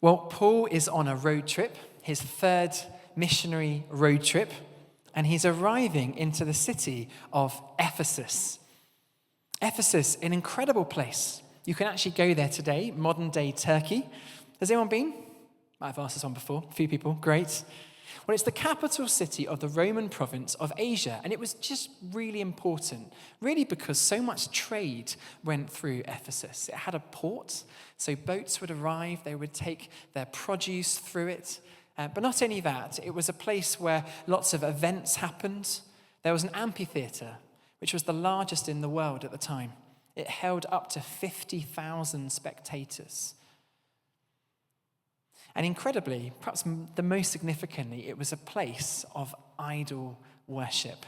Well, Paul is on a road trip, his third missionary road trip, and he's arriving into the city of Ephesus. Ephesus, an incredible place. You can actually go there today, modern-day Turkey. Has anyone been? Might have asked this one before. A few people. Great. Well, it's the capital city of the Roman province of Asia, and it was just really important, really because so much trade went through Ephesus. It had a port, so boats would arrive, they would take their produce through it. But not only that, it was a place where lots of events happened. There was an amphitheater, which was the largest in the world at the time. It held up to 50,000 spectators. And incredibly, perhaps the most significantly, it was a place of idol worship.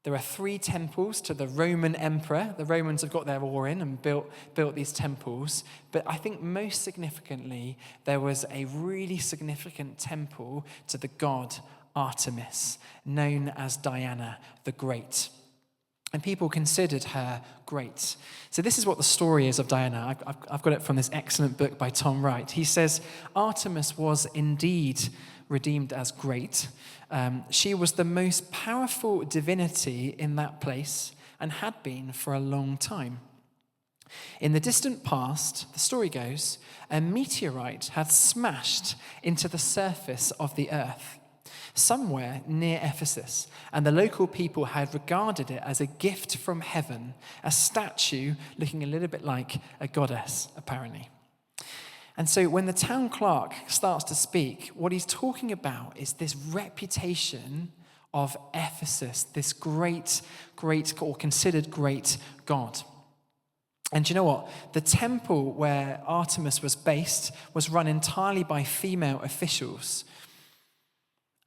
There are 3 temples to the Roman emperor. The Romans have got their oar in and built these temples. But I think most significantly, there was a really significant temple to the god Artemis, known as Diana the Great. And people considered her great. So this is what the story is of Diana. I've got it from this excellent book by Tom Wright. He says, Artemis was indeed redeemed as great. She was the most powerful divinity in that place and had been for a long time. In the distant past, the story goes, a meteorite had smashed into the surface of the earth somewhere near Ephesus, and the local people had regarded it as a gift from heaven, a statue looking a little bit like a goddess, apparently. And so when the town clerk starts to speak, what he's talking about is this reputation of Ephesus, this great, or considered great god. And do you know what? The temple where Artemis was based was run entirely by female officials.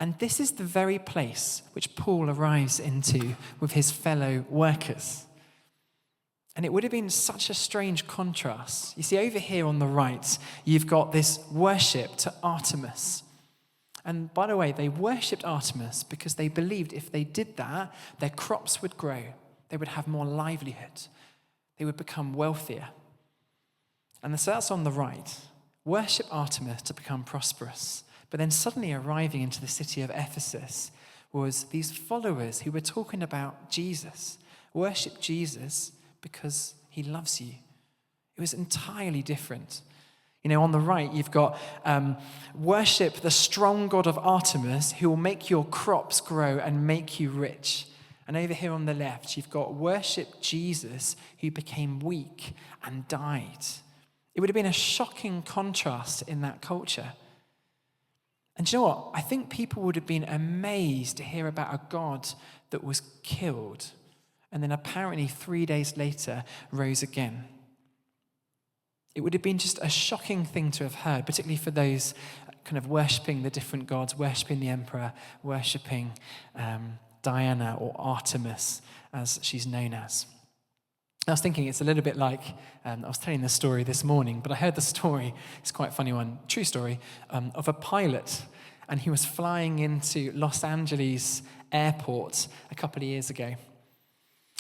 And this is the very place which Paul arrives into with his fellow workers. And it would have been such a strange contrast. You see, over here on the right, you've got this worship to Artemis. And by the way, they worshipped Artemis because they believed if they did that, their crops would grow. They would have more livelihood. They would become wealthier. And so that's on the right. Worship Artemis to become prosperous. But then suddenly arriving into the city of Ephesus was these followers who were talking about Jesus. Worship Jesus because he loves you. It was entirely different. You know, on the right, you've got worship the strong god of Artemis who will make your crops grow and make you rich. And over here on the left, you've got worship Jesus who became weak and died. It would have been a shocking contrast in that culture. And do you know what? I think people would have been amazed to hear about a God that was killed and then apparently 3 days later rose again. It would have been just a shocking thing to have heard, particularly for those kind of worshipping the different gods, worshipping the emperor, worshipping Diana or Artemis as she's known as. I was thinking it's a little bit like, I was telling this story this morning, but I heard the story, it's quite a funny one, true story, of a pilot, and he was flying into Los Angeles airport a couple of years ago.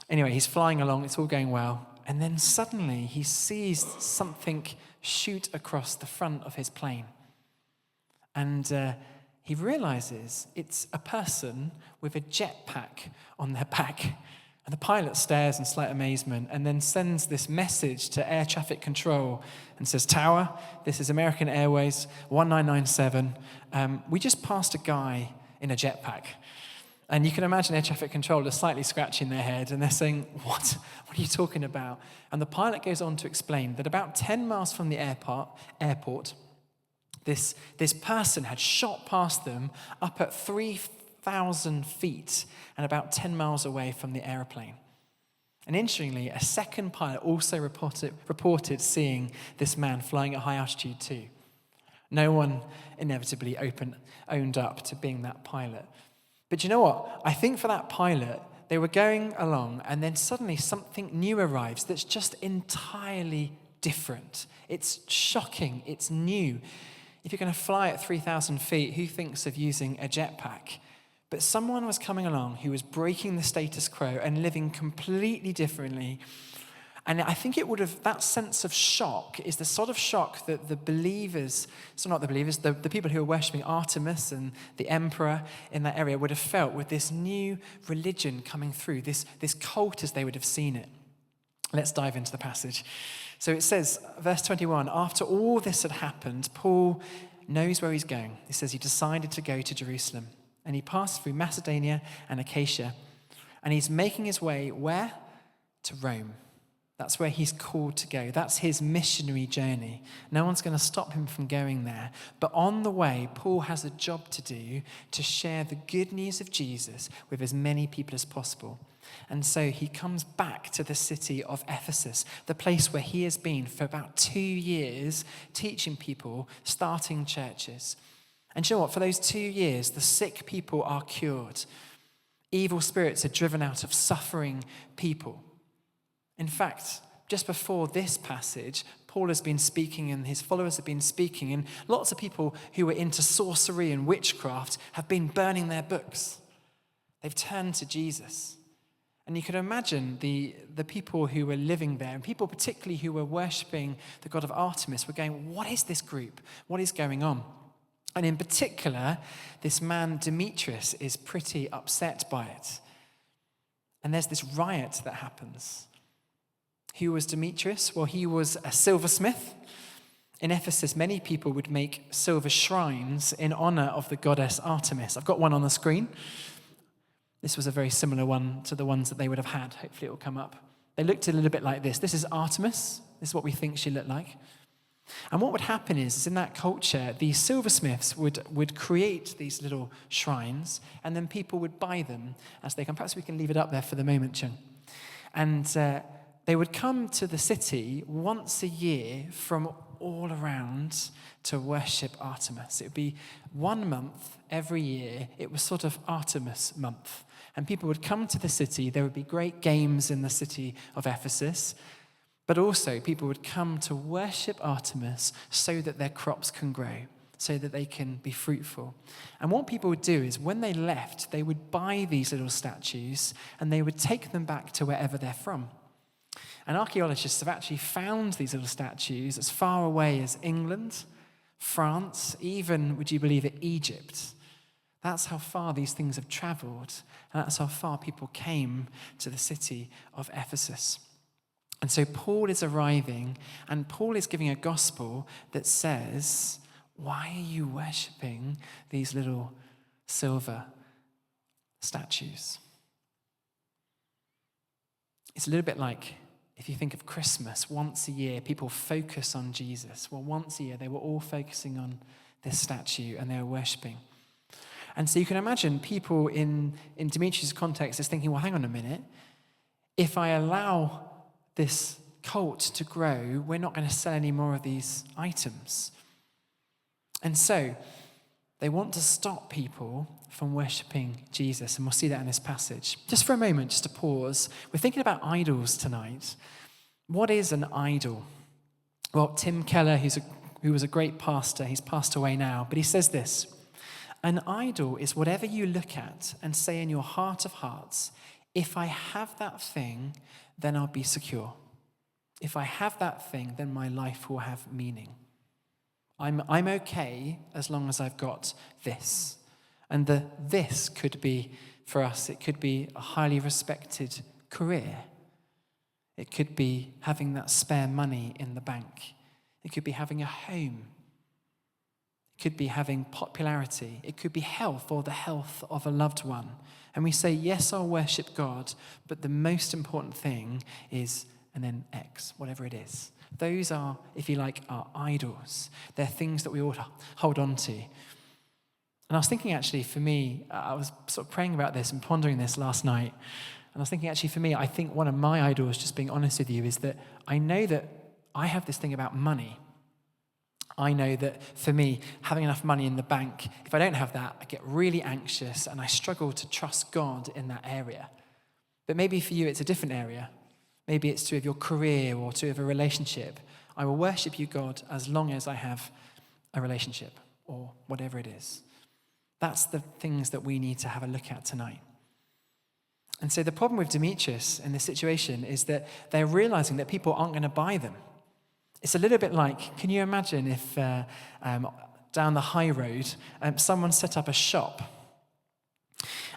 Anyway, he's flying along, it's all going well, and then suddenly he sees something shoot across the front of his plane. And he realizes it's a person with a jetpack on their back. And the pilot stares in slight amazement and then sends this message to air traffic control and says, Tower, this is American Airways 1997. We just passed a guy in a jetpack. And you can imagine air traffic control is slightly scratching their head and they're saying, what are you talking about? And the pilot goes on to explain that about 10 miles from the airport, this person had shot past them up at 3,000 feet and about 10 miles away from the aeroplane. And interestingly, a second pilot also reported seeing this man flying at high altitude too. No one inevitably owned up to being that pilot. But you know what? I think for that pilot, they were going along and then suddenly something new arrives that's just entirely different. It's shocking. It's new. If you're going to fly at 3,000 feet, who thinks of using a jetpack? But someone was coming along who was breaking the status quo and living completely differently. And I think it would have, that sense of shock is the sort of shock that the believers, so not the believers, the people who were worshipping Artemis and the emperor in that area would have felt with this new religion coming through, this cult as they would have seen it. Let's dive into the passage. So it says, verse 21, after all this had happened, Paul knows where he's going. It says he decided to go to Jerusalem. And he passed through Macedonia and Achaia. And he's making his way where? To Rome. That's where he's called to go. That's his missionary journey. No one's going to stop him from going there. But on the way, Paul has a job to do to share the good news of Jesus with as many people as possible. And so he comes back to the city of Ephesus, the place where he has been for about 2 years, teaching people, starting churches. And you know what? For those 2 years, the sick people are cured. Evil spirits are driven out of suffering people. In fact, just before this passage, Paul has been speaking and his followers have been speaking, and lots of people who were into sorcery and witchcraft have been burning their books. They've turned to Jesus. And you can imagine the people who were living there, and people particularly who were worshipping the god of Artemis, were going, what is this group? What is going on? And in particular, this man Demetrius is pretty upset by it. And there's this riot that happens. Who was Demetrius? Well, he was a silversmith. In Ephesus, many people would make silver shrines in honor of the goddess Artemis. I've got one on the screen. This was a very similar one to the ones that they would have had. Hopefully it will come up. They looked a little bit like this. This is Artemis. This is what we think she looked like. And what would happen is in that culture, these silversmiths would create these little shrines, and then people would buy them as they come. Perhaps we can leave it up there for the moment, Chung. And they would come to the city once a year from all around to worship Artemis. It would be 1 month every year. It was sort of Artemis month. And people would come to the city. There would be great games in the city of Ephesus. But also people would come to worship Artemis so that their crops can grow, so that they can be fruitful. And what people would do is when they left, they would buy these little statues and they would take them back to wherever they're from. And archaeologists have actually found these little statues as far away as England, France, even, would you believe it, Egypt. That's how far these things have traveled, and that's how far people came to the city of Ephesus. And so Paul is arriving, and Paul is giving a gospel that says, why are you worshipping these little silver statues? It's a little bit like, if you think of Christmas, once a year, people focus on Jesus. Well, once a year, they were all focusing on this statue and they were worshipping. And so you can imagine people in Demetrius' context is thinking, well, hang on a minute. If I allow this cult to grow, we're not going to sell any more of these items. And so they want to stop people from worshipping Jesus, and we'll see that in this passage. Just for a moment, just to pause, we're thinking about idols tonight. What is an idol? Well, Tim Keller, who was a great pastor, he's passed away now, but he says this: an idol is whatever you look at and say in your heart of hearts, if I have that thing, then I'll be secure. If I have that thing, then my life will have meaning. I'm okay as long as I've got this. And this could be, for us, it could be a highly respected career. It could be having that spare money in the bank. It could be having a home. It could be having popularity. It could be health or the health of a loved one. And we say, yes, I'll worship God, but the most important thing is, and then X, whatever it is. Those are, if you like, our idols. They're things that we ought to hold on to. And I was thinking, actually, for me, I was sort of praying about this and pondering this last night. And I was thinking, actually, for me, I think one of my idols, just being honest with you, is that I know that I have this thing about money. I know that for me, having enough money in the bank, if I don't have that, I get really anxious and I struggle to trust God in that area. But maybe for you, it's a different area. Maybe it's to do with your career or to do with a relationship. I will worship you, God, as long as I have a relationship or whatever it is. That's the things that we need to have a look at tonight. And so the problem with Demetrius in this situation is that they're realizing that people aren't going to buy them. It's a little bit like, can you imagine if down the high road, someone set up a shop?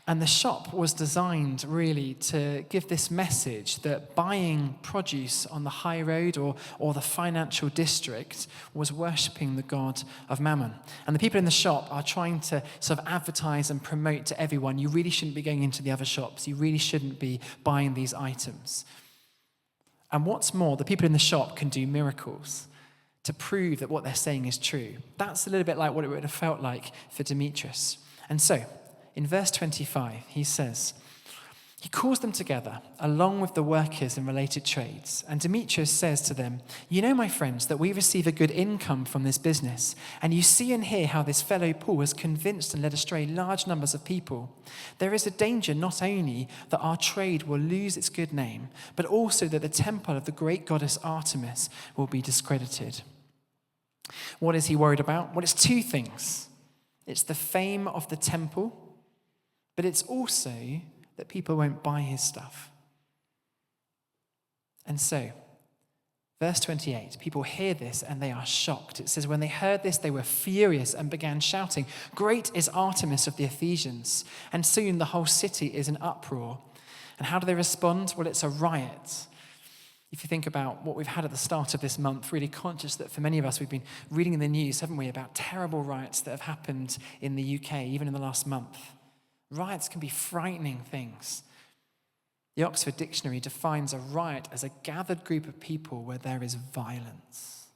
And the shop was designed really to give this message that buying produce on the high road or the financial district was worshipping the god of Mammon. And the people in the shop are trying to sort of advertise and promote to everyone, you really shouldn't be going into the other shops. You really shouldn't be buying these items. And what's more, the people in the shop can do miracles to prove that what they're saying is true. That's a little bit like what it would have felt like for Demetrius. And so, in verse 25, he says, he calls them together along with the workers in related trades. And Demetrius says to them, you know, my friends, that we receive a good income from this business. And you see and hear how this fellow Paul has convinced and led astray large numbers of people. There is a danger not only that our trade will lose its good name, but also that the temple of the great goddess Artemis will be discredited. What is he worried about? Well, it's two things. It's the fame of the temple, but it's also that people won't buy his stuff. And so, verse 28, people hear this and they are shocked. It says, when they heard this, they were furious and began shouting, great is Artemis of the Ephesians. And soon the whole city is in uproar. And how do they respond? Well, it's a riot. If you think about what we've had at the start of this month, really conscious that for many of us, we've been reading in the news, haven't we, about terrible riots that have happened in the UK, even in the last month. Riots can be frightening things. The Oxford Dictionary defines a riot as a gathered group of people where there is violence.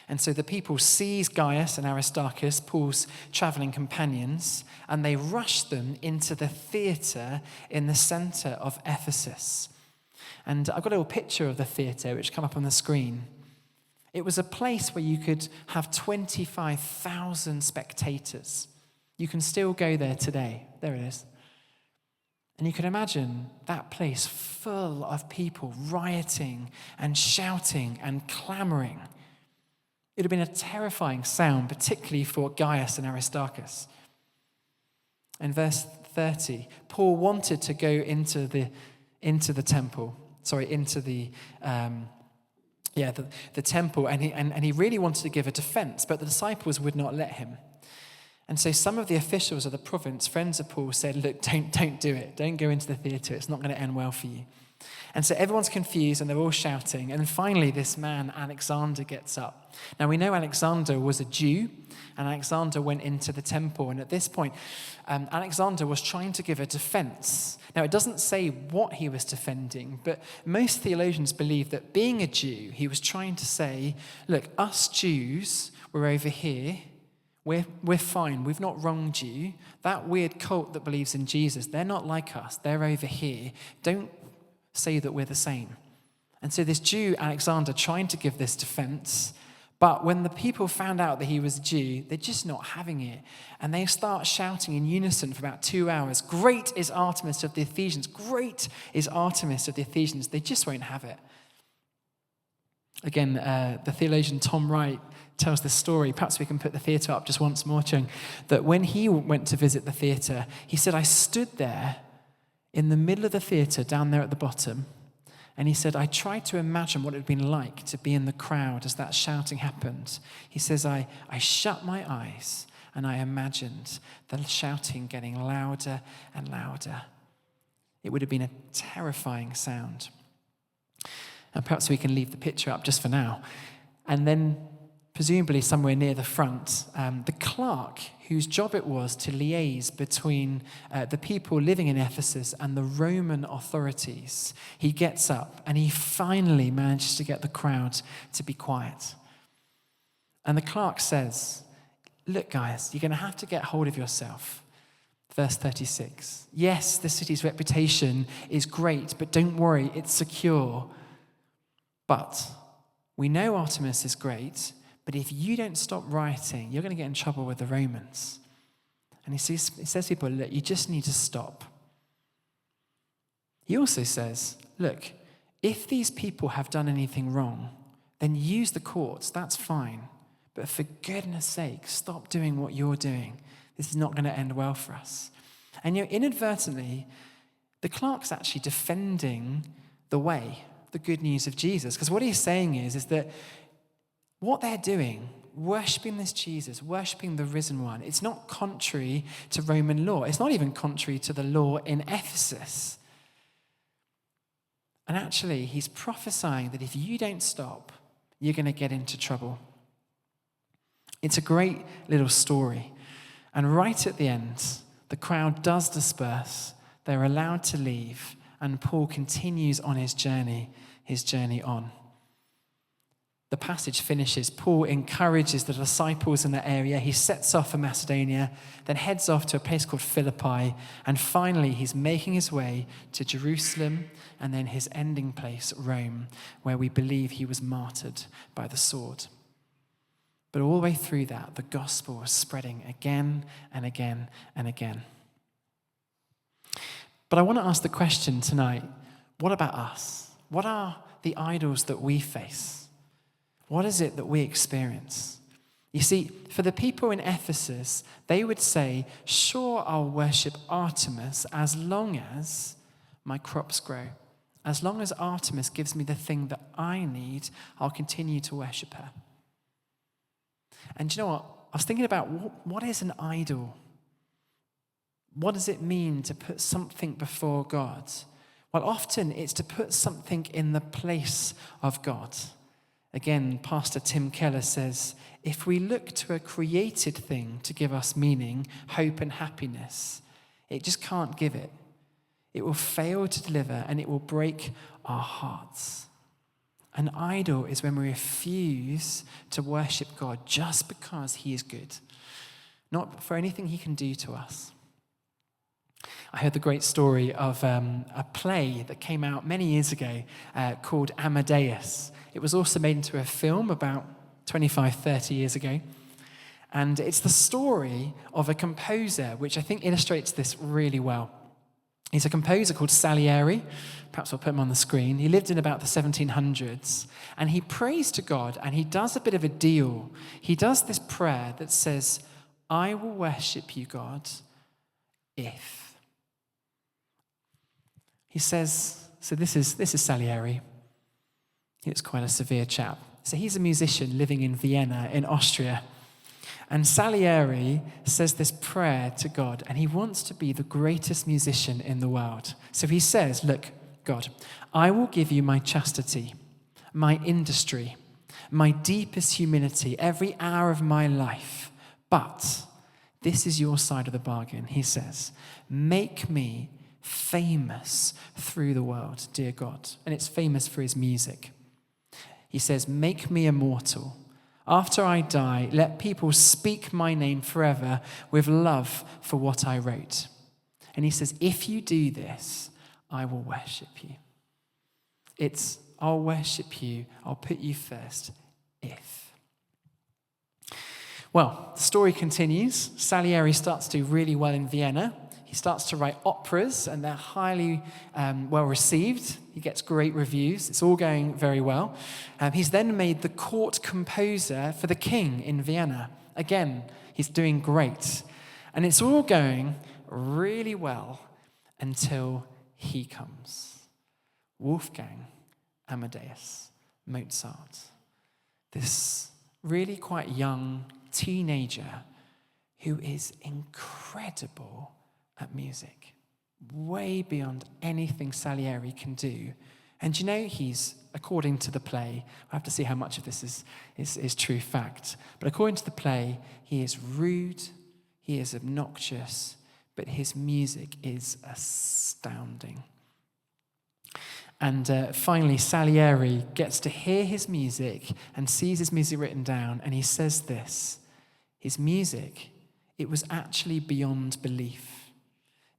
And so the people seize Gaius and Aristarchus, Paul's traveling companions, and they rush them into the theater in the center of Ephesus. And I've got a little picture of the theater which come up on the screen. It was a place where you could have 25,000 spectators. You can still go there today. There it is. And you can imagine that place full of people rioting and shouting and clamoring. It would have been a terrifying sound, particularly for Gaius and Aristarchus. In verse 30, Paul wanted to go into the temple, the temple, and he really wanted to give a defense, but the disciples would not let him. And so some of the officials of the province, friends of Paul, said, look, don't do it. Don't go into the theater. It's not going to end well for you. And so everyone's confused and they're all shouting. And then finally this man, Alexander, gets up. Now we know Alexander was a Jew, and Alexander went into the temple. And at this point, Alexander was trying to give a defense. Now it doesn't say what he was defending, but most theologians believe that being a Jew, he was trying to say, look, us Jews, we're over here. We're fine. We've not wronged you. That weird cult that believes in Jesus, they're not like us. They're over here. Don't say that we're the same. And so this Jew, Alexander, trying to give this defense, but when the people found out that he was a Jew, they're just not having it. And they start shouting in unison for about 2 hours, great is Artemis of the Ephesians. Great is Artemis of the Ephesians. They just won't have it. Again, the theologian Tom Wright tells this story. Perhaps we can put the theatre up just once more, Chung, that when he went to visit the theatre, he said, I stood there in the middle of the theatre down there at the bottom, and he said, I tried to imagine what it had been like to be in the crowd as that shouting happened. He says, I shut my eyes and I imagined the shouting getting louder and louder. It would have been a terrifying sound. And perhaps we can leave the picture up just for now. And then presumably somewhere near the front, the clerk whose job it was to liaise between the people living in Ephesus and the Roman authorities, he gets up and he finally manages to get the crowd to be quiet. And the clerk says, look guys, you're going to have to get hold of yourself. Verse 36, yes, the city's reputation is great, but don't worry, it's secure. But we know Artemis is great, but if you don't stop rioting, you're going to get in trouble with the Romans. And he says to people, look, you just need to stop. He also says, look, if these people have done anything wrong, then use the courts, that's fine. But for goodness sake, stop doing what you're doing. This is not going to end well for us. And inadvertently, the clerk's actually defending the way, the good news of Jesus. Because what he's saying is that what they're doing, worshipping this Jesus, worshipping the risen one, it's not contrary to Roman law. It's not even contrary to the law in Ephesus. And actually, he's prophesying that if you don't stop, you're going to get into trouble. It's a great little story. And right at the end, the crowd does disperse. They're allowed to leave. And Paul continues on his journey on. The passage finishes. Paul encourages the disciples in that area. He sets off for Macedonia, then heads off to a place called Philippi. And finally, he's making his way to Jerusalem and then his ending place, Rome, where we believe he was martyred by the sword. But all the way through that, the gospel was spreading again and again and again. But I want to ask the question tonight, what about us? What are the idols that we face? What is it that we experience? You see, for the people in Ephesus, they would say, sure, I'll worship Artemis as long as my crops grow. As long as Artemis gives me the thing that I need, I'll continue to worship her. And do you know what? I was thinking about what is an idol? What does it mean to put something before God? Well, often it's to put something in the place of God. Again, Pastor Tim Keller says, if we look to a created thing to give us meaning, hope, and happiness, it just can't give it. It will fail to deliver, and it will break our hearts. An idol is when we refuse to worship God just because he is good, not for anything he can do to us. I heard the great story of a play that came out many years ago called Amadeus. It was also made into a film about 25, 30 years ago. And it's the story of a composer, which I think illustrates this really well. He's a composer called Salieri. Perhaps I'll put him on the screen. He lived in about the 1700s. And he prays to God, and he does a bit of a deal. He does this prayer that says, I will worship you, God, if. He says, so this is Salieri. It's quite a severe chap. So he's a musician living in Vienna in Austria. And Salieri says this prayer to God, and he wants to be the greatest musician in the world. So he says, look, God, I will give you my chastity, my industry, my deepest humility, every hour of my life. But this is your side of the bargain, he says. Make me famous through the world, dear God. And it's famous for his music. He says, make me immortal. After I die, let people speak my name forever with love for what I wrote. And he says, if you do this, I will worship you. It's, I'll worship you, I'll put you first, if. Well, the story continues. Salieri starts to do really well in Vienna. He starts to write operas, and they're highly well received. He gets great reviews. It's all going very well. He's then made the court composer for the king in Vienna. Again, he's doing great. And it's all going really well until he comes. Wolfgang Amadeus Mozart. This really quite young teenager who is incredible at music, way beyond anything Salieri can do. And you know, he's, according to the play, I have to see how much of this is true fact, but according to the play, he is rude, he is obnoxious, but his music is astounding. And finally, Salieri gets to hear his music and sees his music written down, and he says this, his music, it was actually beyond belief.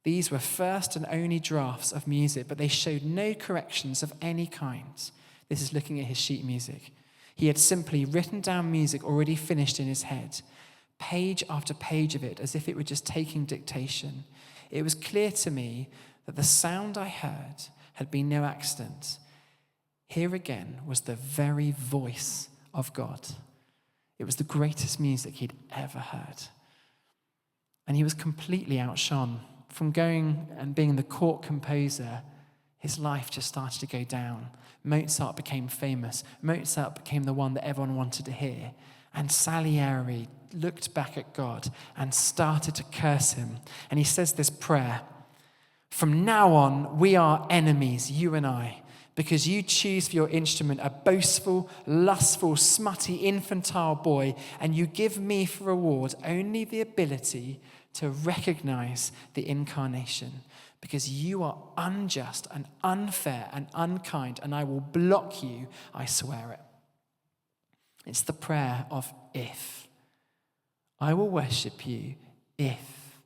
These were first and only drafts of music, but they showed no corrections of any kind. This is looking at his sheet music. He had simply written down music already finished in his head, page after page of it, as if it were just taking dictation. It was clear to me that the sound I heard had been no accident. Here again was the very voice of God. It was the greatest music he'd ever heard. And he was completely outshone from going and being the court composer, his life just started to go down. Mozart became famous. Mozart became the one that everyone wanted to hear. And Salieri looked back at God and started to curse him. And he says this prayer: "From now on, we are enemies, you and I, because you choose for your instrument a boastful, lustful, smutty, infantile boy, and you give me for reward only the ability to recognize the incarnation, because you are unjust and unfair and unkind, and I will block you, I swear it." It's the prayer of if. I will worship you if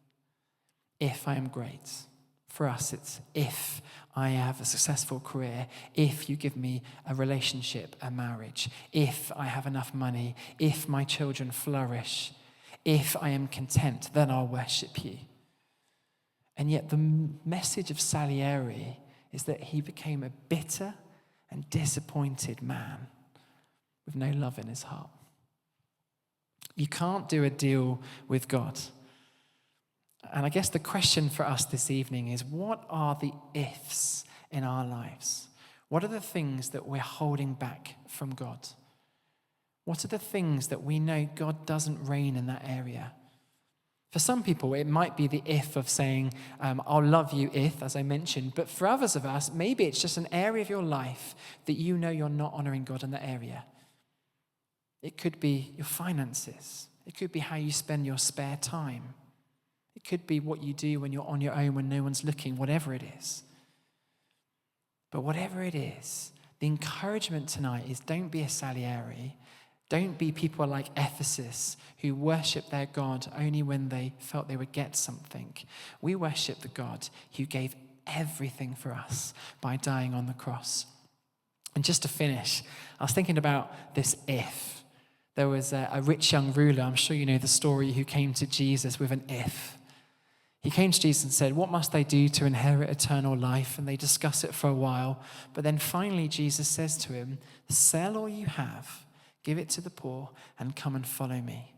I am great. For us, it's if I have a successful career, if you give me a relationship, a marriage, if I have enough money, if my children flourish, if I am content, then I'll worship you. And yet the message of Salieri is that he became a bitter and disappointed man with no love in his heart. You can't do a deal with God. And I guess the question for us this evening is, what are the ifs in our lives? What are the things that we're holding back from God? What are the things that we know God doesn't reign in that area? For some people, it might be the if of saying, I'll love you if, as I mentioned. But for others of us, maybe it's just an area of your life that you know you're not honoring God in that area. It could be your finances. It could be how you spend your spare time. It could be what you do when you're on your own, when no one's looking, whatever it is. But whatever it is, the encouragement tonight is, don't be a Salieri. Don't be people like Ephesus who worship their God only when they felt they would get something. We worship the God who gave everything for us by dying on the cross. And just to finish, I was thinking about this if. There was a rich young ruler, I'm sure you know the story, who came to Jesus with an if. He came to Jesus and said, "What must I do to inherit eternal life?" And they discuss it for a while. But then finally Jesus says to him, "Sell all you have, give it to the poor, and come and follow me."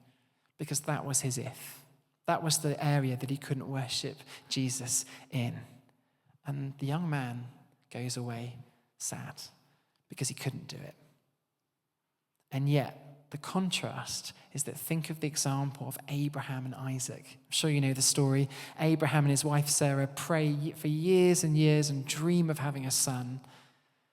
Because that was his if. That was the area that he couldn't worship Jesus in. And the young man goes away sad because he couldn't do it. And yet, the contrast is that think of the example of Abraham and Isaac. I'm sure you know the story. Abraham and his wife Sarah pray for years and years and dream of having a son.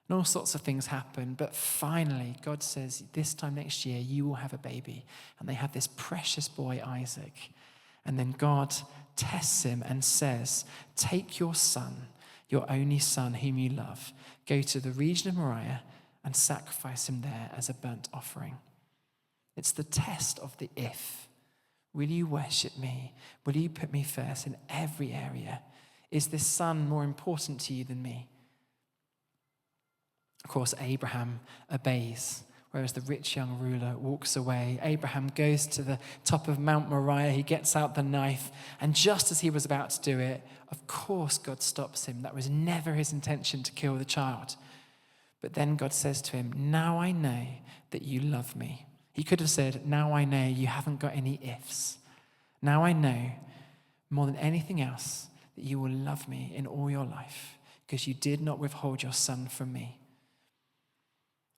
And all sorts of things happen. But finally, God says, this time next year, you will have a baby. And they have this precious boy, Isaac. And then God tests him and says, "Take your son, your only son whom you love, go to the region of Moriah and sacrifice him there as a burnt offering." It's the test of the if. Will you worship me? Will you put me first in every area? Is this son more important to you than me? Of course, Abraham obeys, whereas the rich young ruler walks away. Abraham goes to the top of Mount Moriah. He gets out the knife, and just as he was about to do it, of course, God stops him. That was never his intention to kill the child. But then God says to him, "Now I know that you love me." He could have said, "Now I know you haven't got any ifs. Now I know more than anything else that you will love me in all your life because you did not withhold your son from me."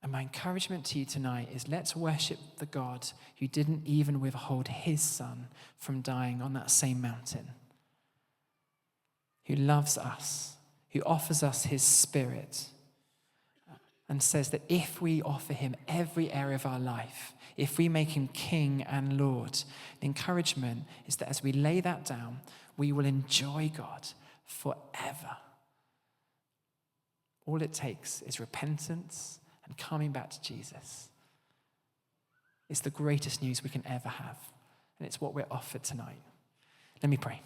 And my encouragement to you tonight is, let's worship the God who didn't even withhold his son from dying on that same mountain, who loves us, who offers us his spirit, and says that if we offer him every area of our life, if we make him King and Lord, the encouragement is that as we lay that down, we will enjoy God forever. All it takes is repentance and coming back to Jesus. It's the greatest news we can ever have, and it's what we're offered tonight. Let me pray.